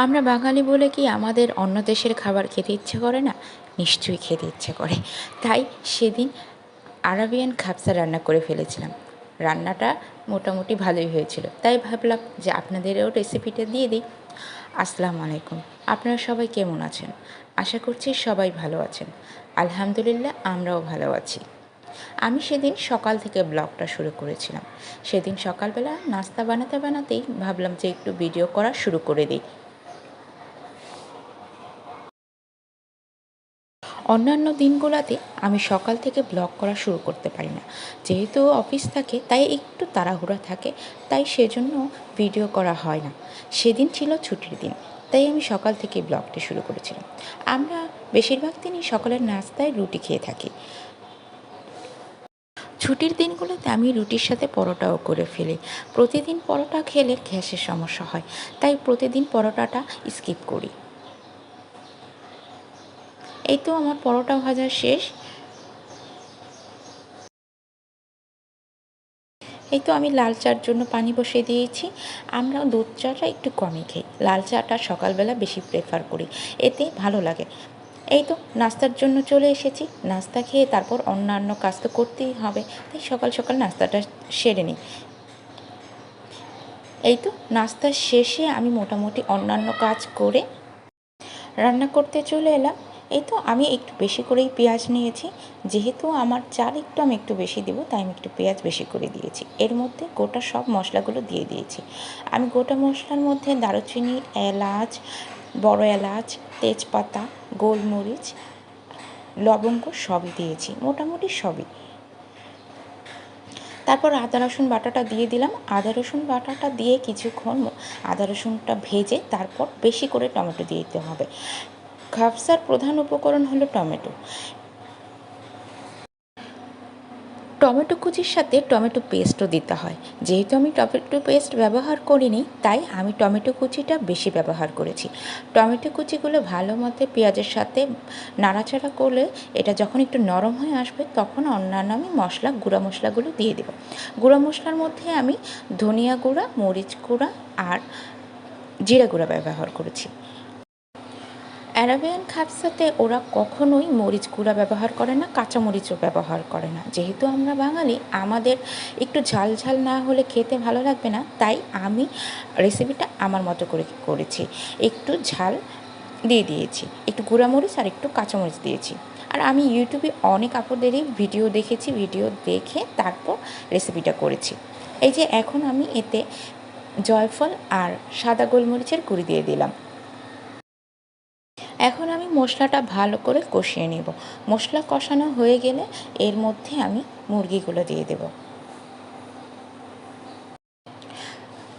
আমরা বাঙালি বলে কি আমাদের অন্য দেশের খাবার খেতে ইচ্ছে করে না? নিশ্চয়ই খেতে ইচ্ছে করে। তাই সেদিন আরাবিয়ান খাবসা রান্না করে ফেলেছিলাম। রান্নাটা মোটামুটি ভালোই হয়েছিল, তাই ভাবলাম যে আপনাদেরও রেসিপিটা দিয়ে দিই। আসসালামু আলাইকুম। আপনারা সবাই কেমন আছেন? আশা করছি সবাই ভালো আছেন। আলহামদুলিল্লাহ, আমরাও ভালো আছি। আমি সেদিন সকাল থেকে ব্লগটা শুরু করেছিলাম। সেদিন সকালবেলা নাস্তা বানাতে বানাতেই ভাবলাম যে একটু ভিডিও করা শুরু করে দিই। অন্যান্য দিনগুলোতে আমি সকাল থেকে ব্লগ করা শুরু করতে পারি না, যেহেতু অফিস থাকে তাই একটু তাড়াহুড়া থাকে, তাই সেজন্য ভিডিও করা হয় না। সেদিন ছিল ছুটির দিন, তাই আমি সকাল থেকে ব্লগটি শুরু করেছিলাম। আমরা বেশিরভাগ দিনই সকালের নাস্তায় রুটি খেয়ে থাকি। ছুটির দিনগুলোতে আমি রুটির সাথে পরোটাও করে ফেলি। প্রতিদিন পরোটা খেলে গ্যাসের সমস্যা হয়, তাই প্রতিদিন পরোটাটা স্কিপ করি। এই তো আমার পরোটা ভাজা শেষ। এই তো আমি লাল চার জন্য পানি বসিয়ে দিয়েছি। আমরা দুধ চাটা একটু কমই খাই, লাল চাটা সকালবেলা বেশি প্রেফার করি, এতে ভালো লাগে। এই তো নাস্তার জন্য চলে এসেছি। নাস্তা খেয়ে তারপর অন্যান্য কাজ তো করতেই হবে, তাই সকাল সকাল নাস্তাটা সেরে নিই। এই তো নাস্তার শেষে আমি মোটামুটি অন্যান্য কাজ করে রান্না করতে চলে এলাম। এই তো আমি একটু বেশি করেই পেঁয়াজ নিয়েছি, যেহেতু আমার চাল একটু আমি একটু বেশি দেবো, তাই আমি একটু পেঁয়াজ বেশি করে দিয়েছি। এর মধ্যে গোটা সব মশলাগুলো দিয়ে দিয়েছি। আমি গোটা মশলার মধ্যে দারুচিনি, এলাচ, বড় এলাচ, তেজপাতা, গোলমরিচ, লবঙ্গ সবই দিয়েছি, মোটামুটি সবই। তারপর আদা রসুন বাটাটা দিয়ে দিলাম। আদা রসুন বাটাটা দিয়ে কিছুক্ষণ আদা রসুনটা ভেজে তারপর বেশি করে টমেটো দিয়ে দিতে হবে। খাবসার প্রধান উপকরণ হলো টমেটো। টমেটো কুচির সাথে টমেটো পেস্টও দিতে হয়। যেহেতু আমি টমেটো পেস্ট ব্যবহার করিনি, তাই আমি টমেটো কুচিটা বেশি ব্যবহার করেছি। টমেটো কুচিগুলো ভালো মতো পেঁয়াজের সাথে নাড়াচাড়া করলে এটা যখন একটু নরম হয়ে আসবে, তখন অন্যান্য আমি গুঁড়া মশলাগুলো দিয়ে দেবো। গুঁড়া মশলার মধ্যে আমি ধনিয়া গুঁড়া, মরিচ গুঁড়া আর জিরা গুঁড়া ব্যবহার করেছি। অ্যারাবিয়ান খাবসাতে ওরা কখনোই মরিচ গুঁড়া ব্যবহার করে না, কাঁচা মরিচও ব্যবহার করে না। যেহেতু আমরা বাঙালি, আমাদের একটু ঝাল ঝাল না হলে খেতে ভালো লাগবে না, তাই আমি রেসিপিটা আমার মতো করে করেছি। একটু ঝাল দিয়ে দিয়েছি, একটু গুঁড়া মরিচ আর একটু কাঁচা মরিচ দিয়েছি। আর আমি ইউটিউবে অনেক আপুদেরই ভিডিও দেখেছি, ভিডিও দেখে তারপর রেসিপিটা করেছি। এই যে এখন আমি এতে জয়ফল আর সাদা গোলমরিচের গুঁড়ি দিয়ে দিলাম। এখন আমি মশলাটা ভালো করে কষিয়ে নেব। মশলা কষানো হয়ে গেলে এর মধ্যে আমি মুরগিগুলো দিয়ে দেব।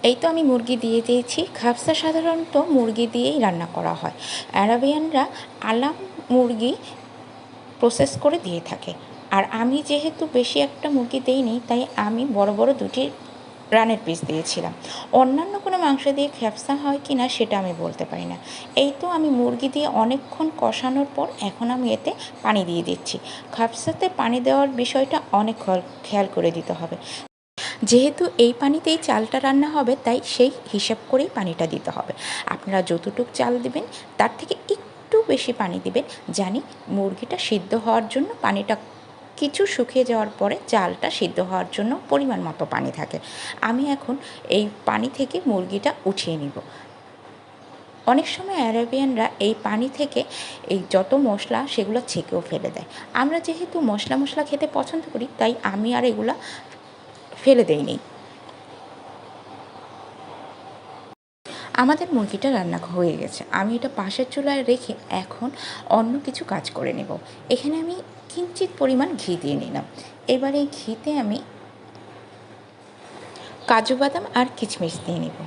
এই তো আমি মুরগি দিয়ে দিয়েছি। খাবসা সাধারণত মুরগি দিয়েই রান্না করা হয়। অ্যারাবিয়ানরা আলাম মুরগি প্রসেস করে দিয়ে থাকে। আর আমি যেহেতু বেশি একটা মুরগি দেইনি, তাই আমি বড় বড় দুটি রানের পিস দিয়েছিলাম। অন্যান্য কোনো মাংস দিয়ে খ্যাপসা হয় কি না সেটা আমি বলতে পারি না। এই তো আমি মুরগি দিয়ে অনেকক্ষণ কষানোর পর এখন আমি এতে পানি দিয়ে দিচ্ছি। খ্যাপসাতে পানি দেওয়ার বিষয়টা অনেক খেয়াল করে দিতে হবে। যেহেতু এই পানিতেই চালটা রান্না হবে, তাই সেই হিসাব করেই পানিটা দিতে হবে। আপনারা যতটুকু চাল দিবেন তার থেকে একটু বেশি পানি দিবেন, জানি মুরগিটা সিদ্ধ হওয়ার জন্য পানিটা কিছু শুকিয়ে যাওয়ার পরে চালটা সিদ্ধ হওয়ার জন্য পরিমাণ মতো পানি থাকে। আমি এখন এই পানি থেকে মুরগিটা উঠিয়ে নিব। অনেক সময় অ্যারাবিয়ানরা এই পানি থেকে এই যত মশলা সেগুলো ছেঁকেও ফেলে দেয়। আমরা যেহেতু মশলা খেতে পছন্দ করি, তাই আমি আর এগুলো ফেলে দেইনি। আমাদের মুরগিটা রান্না হয়ে গেছে। আমি এটা পাশের চুলায় রেখে এখন অন্য কিছু কাজ করে নেব। এখানে আমি কিঞ্চিত পরিমাণ ঘি দিয়ে নিলাম। এবার এই ঘিতে আমি কাজু বাদাম আর কিশমিশ দিয়ে নেব।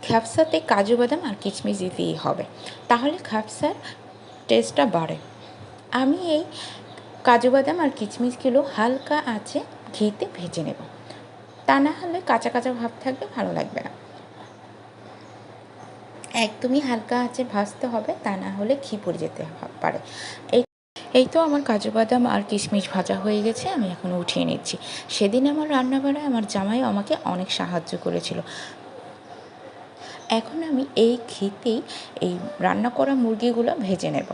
খ্যাপসাতে কাজু বাদাম আর কিশমিশ দিতেই হবে, তাহলে খ্যাপসার টেস্টটা বাড়ে। আমি এই কাজু বাদাম আর কিশমিশগুলো হালকা আঁচে ঘিতে ভেজে নেব, তা না হলে কাঁচা কাঁচা ভাব থাকবে, ভালো লাগবে না। একদমই হালকা আঁচে ভাজতে হবে, তা না হলে ঘি পড়ে যেতে পারে। এই তো আমার কাজু বাদাম আর কিশমিশ ভাজা হয়ে গেছে, আমি এখন উঠিয়ে নিচ্ছি। সেদিন আমার রান্নাবাড়ায় আমার জামাই আমাকে অনেক সাহায্য করেছিল। এখন আমি এই ঘিতেই এই রান্না করা মুরগিগুলো ভেজে নেব।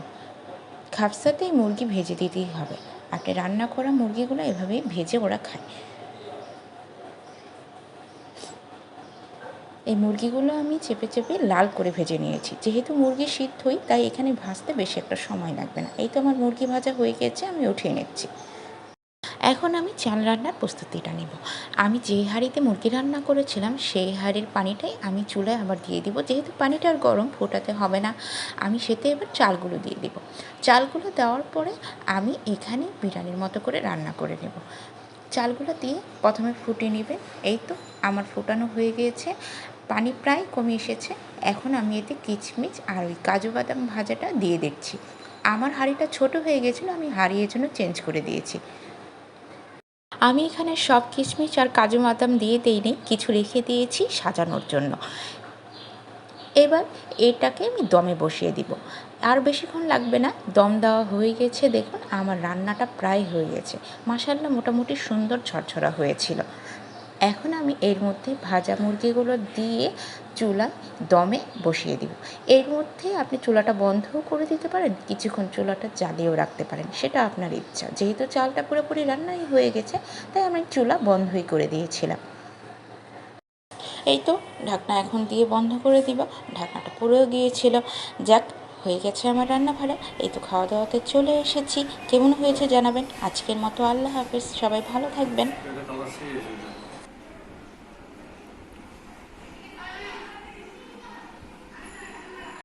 খাবসাতেই মুরগি ভেজে দিতেই হবে। আপনি রান্না করা মুরগিগুলো এভাবেই ভেজে ওরা খায়। এই মুরগিগুলো আমি চেপে চেপে লাল করে ভেজে নিয়েছি। যেহেতু মুরগি সিদ্ধই, তাই এখানে ভাজতে বেশি একটা সময় লাগবে না। এই তো আমার মুরগি ভাজা হয়ে গেছে, আমি উঠিয়ে নিচ্ছি। এখন আমি চাল রান্নার প্রস্তুতিটা নেব। আমি যে হাঁড়িতে মুরগি রান্না করেছিলাম সেই হাঁড়ির পানিটাই আমি চুলায় আবার দিয়ে দিব। যেহেতু পানিটা আর গরম, ফোটাতে হবে না, আমি সেতে এবার চালগুলো দিয়ে দিব। চালগুলো দেওয়ার পরে আমি এখানে বিরিয়ানির মতো করে রান্না করে নেব। চালগুলো দিয়ে প্রথমে ফুটিয়ে নেবেন। এই তো আমার ফোটানো হয়ে গিয়েছে, পানি প্রায় কমে এসেছে। এখন আমি এতে কিচমিচ আর ওই কাজু বাদাম ভাজাটা দিয়ে দিচ্ছি। আমার হাঁড়িটা ছোট হয়ে গেছিলো, আমি হাঁড়ি এর জন্য চেঞ্জ করে দিয়েছি। আমি এখানে সব কিশমিশ আর কাজু বাদাম দিয়ে দিইনি, কিছু রেখে দিয়েছি সাজানোর জন্য। এবার এটাকে আমি দমে বসিয়ে দিব। আর বেশিক্ষণ লাগবে না, দম দেওয়া হয়ে গেছে। দেখুন আমার রান্নাটা প্রায় হয়ে গেছে। মাশাআল্লাহ মোটামুটি সুন্দর ঝরঝরা হয়েছিল। এখন আমি এর মধ্যে ভাজা মুরগিগুলো দিয়ে চুলায় দমে বসিয়ে দিব। এর মধ্যে আপনি চুলাটা বন্ধও করে দিতে পারেন, কিছুক্ষণ চুলাটা জ্বালিয়েও রাখতে পারেন, সেটা আপনার ইচ্ছা। যেহেতু চালটা পুরোপুরি রান্নাই হয়ে গেছে, তাই আমি চুলা বন্ধই করে দিয়েছিলাম। এই তো ঢাকনা এখন দিয়ে বন্ধ করে দিব। ঢাকনাটা পুড়েও গিয়েছিল। যাক, হয়ে গেছে আমার রান্না ভালো। এই তো খাওয়া দাওয়াতে চলে এসেছি। কেমন হয়েছে জানাবেন। আজকের মতো আল্লাহ হাফেজ, সবাই ভালো থাকবেন।